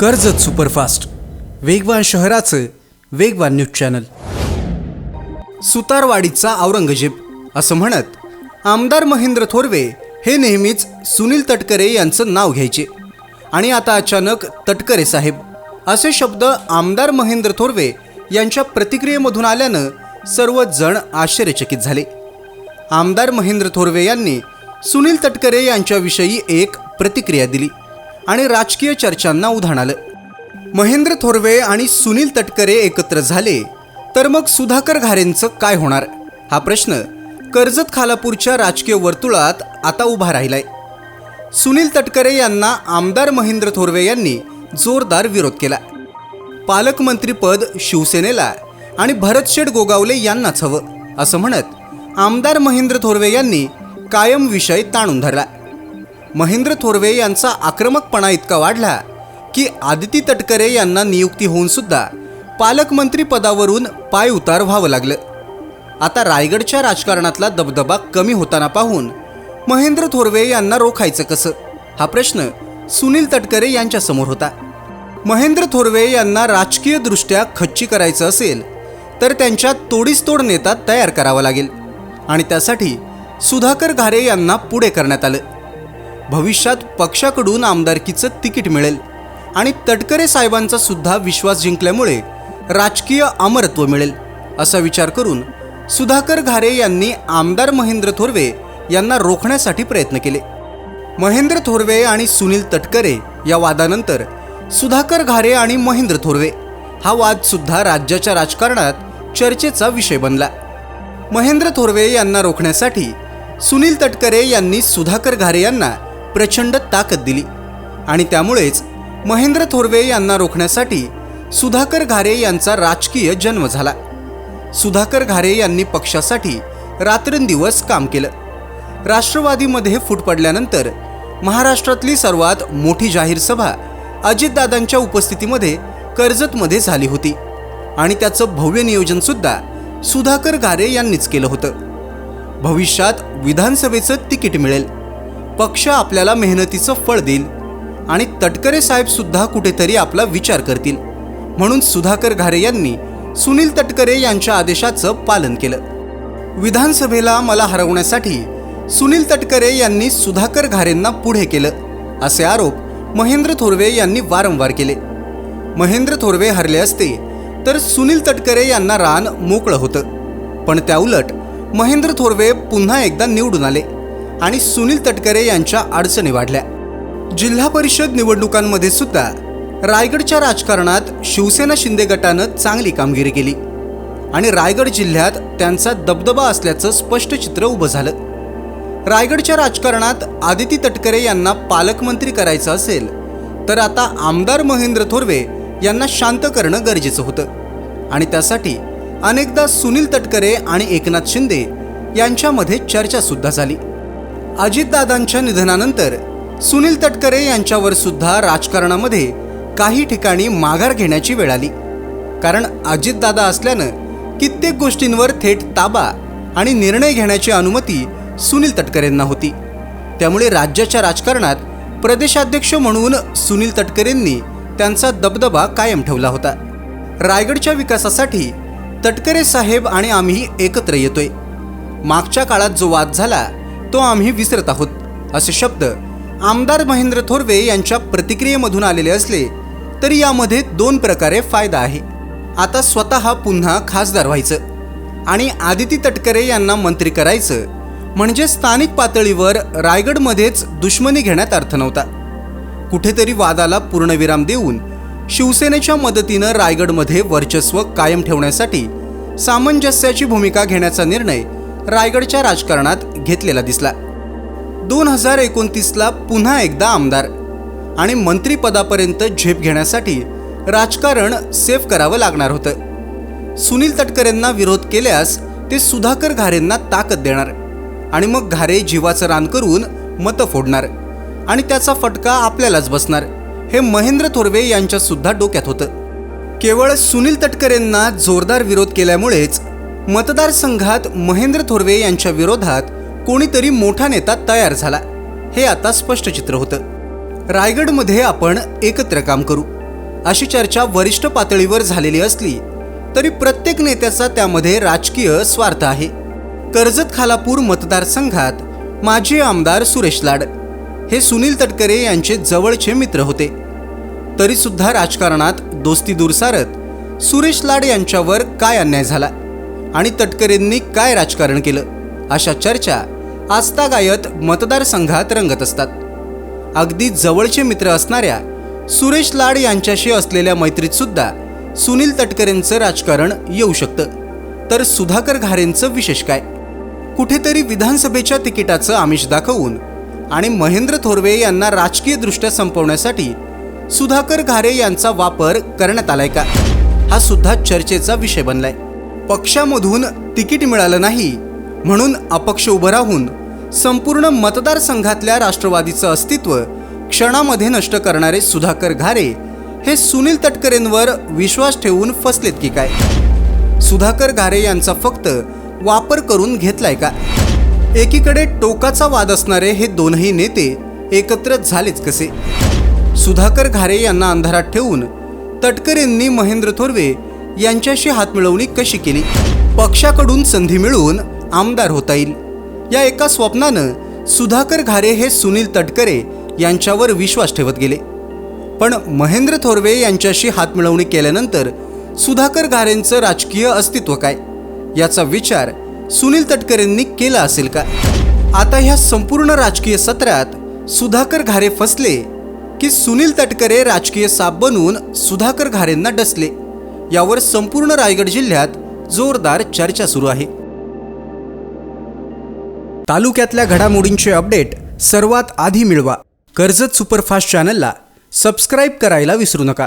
Karjat superfast, वेगवान शहराचं वेगवान न्यूज चॅनल. सुतारवाडीचा औरंगजेब असं म्हणत आमदार महेंद्र थोरवे हे नेहमीच सुनील तटकरे यांचं नाव घ्यायचे आणि आता अचानक तटकरे साहेब असे शब्द आमदार महेंद्र थोरवे यांच्या प्रतिक्रियेमधून आल्यानं सर्वजण आश्चर्यचकित झाले. आमदार महेंद्र थोरवे यांनी सुनील तटकरे यांच्याविषयी एक प्रतिक्रिया दिली आणि राजकीय चर्चांना उधाण आलं. महेंद्र थोरवे आणि सुनील तटकरे एकत्र झाले तर मग सुधाकर घारेंचं काय होणार, हा प्रश्न कर्जत खालापूरच्या राजकीय वर्तुळात आता उभा राहिलाय. सुनील तटकरे यांना आमदार महेंद्र थोरवे यांनी जोरदार विरोध केला. पालकमंत्रीपद शिवसेनेला आणि भरतशेठ गोगावले यांनाच हवं असं म्हणत आमदार महेंद्र थोरवे यांनी कायम विषय ताणून धरला. महेंद्र थोरवे यांचा आक्रमकपणा इतका वाढला की आदिती तटकरे यांना नियुक्ती होऊन सुद्धा पालकमंत्री पदावरून पाय उतार व्हावं लागलं. आता रायगडच्या राजकारणातला दबदबा कमी होताना पाहून महेंद्र थोरवे यांना रोखायचं कसं, हा प्रश्न सुनील तटकरे यांच्यासमोर होता. महेंद्र थोरवे यांना राजकीयदृष्ट्या खच्ची करायचं असेल तर त्यांच्या तोडीस तोड नेता तयार करावा लागेल आणि त्यासाठी सुधाकर घारे यांना पुढे करण्यात आलं. भविष्यात पक्षाकडून आमदारकीचं तिकीट मिळेल आणि तटकरे साहेबांचा सुद्धा विश्वास जिंकल्यामुळे राजकीय अमरत्व मिळेल असा विचार करून सुधाकर घारे यांनी आमदार महेंद्र थोरवे यांना रोखण्यासाठी प्रयत्न केले. महेंद्र थोरवे आणि सुनील तटकरे या वादानंतर सुधाकर घारे आणि महेंद्र थोरवे हा वाद सुद्धा राज्याच्या राजकारणात चर्चेचा विषय बनला. महेंद्र थोरवे यांना रोखण्यासाठी सुनील तटकरे यांनी सुधाकर घारे यांना प्रचंड ताकद दिली आणि त्यामुळेच महेंद्र थोरवे यांना रोखण्यासाठी सुधाकर घारे यांचा राजकीय जन्म झाला. सुधाकर घारे यांनी पक्षासाठी रात्रंदिवस काम केलं. राष्ट्रवादीमध्ये फूट पडल्यानंतर महाराष्ट्रातली सर्वात मोठी जाहीर सभा अजितदादांच्या उपस्थितीमध्ये कर्जतमध्ये झाली होती आणि त्याचं भव्य नियोजनसुद्धा सुधाकर घारे यांनीच केलं होतं. भविष्यात विधानसभेचं तिकीट मिळेल, पक्ष आपल्याला मेहनतीचं फळ देईल आणि तटकरे साहेब सुद्धा कुठेतरी आपला विचार करतील म्हणून सुधाकर घारे यांनी सुनील तटकरे यांच्या आदेशाचं पालन केलं. विधानसभेला मला हरवण्यासाठी सुनील तटकरे यांनी सुधाकर घारेंना पुढे केलं असे आरोप महेंद्र थोरवे यांनी वारंवार केले. महेंद्र थोरवे हरले असते तर सुनील तटकरे यांना रान मोकळं होतं, पण त्याउलट महेंद्र थोरवे पुन्हा एकदा निवडून आले आणि सुनील तटकरे यांच्या अडचणी वाढल्या. जिल्हा परिषद निवडणुकांमध्ये सुद्धा रायगडच्या राजकारणात शिवसेना शिंदे गटानं चांगली कामगिरी केली आणि रायगड जिल्ह्यात त्यांचा दबदबा असल्याचं स्पष्ट चित्र उभं झालं. रायगडच्या राजकारणात आदिती तटकरे यांना पालकमंत्री करायचं असेल तर आता आमदार महेंद्र थोरवे यांना शांत करणं गरजेचं होतं आणि त्यासाठी अनेकदा सुनील तटकरे आणि एकनाथ शिंदे यांच्यामध्ये चर्चासुद्धा झाली. अजितदादांच्या निधनानंतर सुनील तटकरे यांच्यावर सुद्धा राजकारणामध्ये काही ठिकाणी माघार घेण्याची वेळ आली, कारण अजितदादा असल्यानं कित्येक गोष्टींवर थेट ताबा आणि निर्णय घेण्याची अनुमती सुनील तटकरेंना होती. त्यामुळे राज्याच्या राजकारणात प्रदेशाध्यक्ष म्हणून सुनील तटकरेंनी त्यांचा दबदबा कायम ठेवला होता. रायगडच्या विकासासाठी तटकरे साहेब आणि आम्ही एकत्र येतोय, मागच्या काळात जो वाद झाला तो आम्ही विसरत आहोत असे शब्द आमदार महेंद्र थोरवे यांच्या प्रतिक्रियेमधून आलेले असले तरी यामध्ये दोन प्रकारे फायदा आहे. आता स्वतः पुन्हा खासदार व्हायचं आणि आदिती तटकरे यांना मंत्री करायचं म्हणजे स्थानिक पातळीवर रायगडमध्येच दुश्मनी घेण्यात अर्थ नव्हता. कुठेतरी वादाला पूर्णविराम देऊन शिवसेनेच्या मदतीनं रायगडमध्ये वर्चस्व कायम ठेवण्यासाठी सामंजस्याची भूमिका घेण्याचा निर्णय रायगडच्या राजकारणात घेतलेला दिसला. 2029ला पुन्हा एकदा आमदार आणि मंत्रिपदापर्यंत झेप घेण्यासाठी राजकारण सेफ करावं लागणार होतं. सुनील तटकरेंना विरोध केल्यास ते सुधाकर घारेंना ताकद देणार आणि मग घारे जीवाचं रान करून मतं फोडणार आणि त्याचा फटका आपल्यालाच बसणार, हे महेंद्र थोरवे यांच्या सुद्धा डोक्यात होतं. केवळ सुनील तटकरेंना जोरदार विरोध केल्यामुळेच मतदारसंघात महेंद्र थोरवे यांच्या विरोधात कोणीतरी मोठा नेता तयार झाला, हे आता स्पष्ट चित्र होतं. रायगडमध्ये आपण एकत्र काम करू अशी चर्चा वरिष्ठ पातळीवर झालेली असली तरी प्रत्येक नेत्याचा त्यामध्ये राजकीय स्वार्थ आहे. कर्जत खालापूर मतदारसंघात माजी आमदार सुरेश लाड हे सुनील तटकरे यांचे जवळचे मित्र होते. तरी सुद्धा राजकारणात दोस्ती दूर सारत सुरेश लाड यांच्यावर काय अन्याय झाला आणि तटकरेंनी काय राजकारण केलं, अशा चर्चा आजतागायत मतदारसंघात रंगत असतात. अगदी जवळचे मित्र असणाऱ्या सुरेश लाड यांच्याशी असलेल्या मैत्रीत सुद्धा सुनील तटकरेंचं राजकारण येऊ शकतं. तर सुधाकर घारेंचं विशेष काय? कुठेतरी विधानसभेच्या तिकिटाचं आमिष दाखवून आणि महेंद्र थोरवे यांना राजकीयदृष्ट्या संपवण्यासाठी सुधाकर घारे यांचा वापर करण्यात आलाय का, हा सुद्धा चर्चेचा विषय बनलाय. पक्षामधून तिकीट मिळालं नाही म्हणून अपक्ष उभं राहून संपूर्ण मतदारसंघातल्या राष्ट्रवादीचं अस्तित्व क्षणामध्ये नष्ट करणारे सुधाकर घारे हे सुनील तटकरेंवर विश्वास ठेवून फसलेत की काय? सुधाकर घारे यांचा फक्त वापर करून घेतलाय का? एकीकडे टोकाचा वाद असणारे हे दोनही नेते एकत्र झालेच कसे? सुधाकर घारे यांना अंधारात ठेवून तटकरेंनी महेंद्र थोरवे यांच्याशी हातमिळवणी कशी केली? पक्षाकडून संधी मिळवून आमदार होता येईल या एका स्वप्नानं सुधाकर घारे हे सुनील तटकरे यांच्यावर विश्वास ठेवत गेले. पण महेंद्र थोरवे यांच्याशी हातमिळवणी केल्यानंतर सुधाकर घारेंचं राजकीय अस्तित्व काय, याचा विचार सुनील तटकरेंनी केला असेल का? आता ह्या संपूर्ण राजकीय सत्रात सुधाकर घारे फसले की सुनील तटकरे राजकीय साप बनवून सुधाकर घारेंना डसले, यावर संपूर्ण रायगड जिल्ह्यात जोरदार चर्चा सुरू आहे. तालुक्यातल्या घडामोडींचे अपडेट सर्वात आधी मिळवा. कर्जत सुपरफास्ट चॅनलला सबस्क्राईब करायला विसरू नका.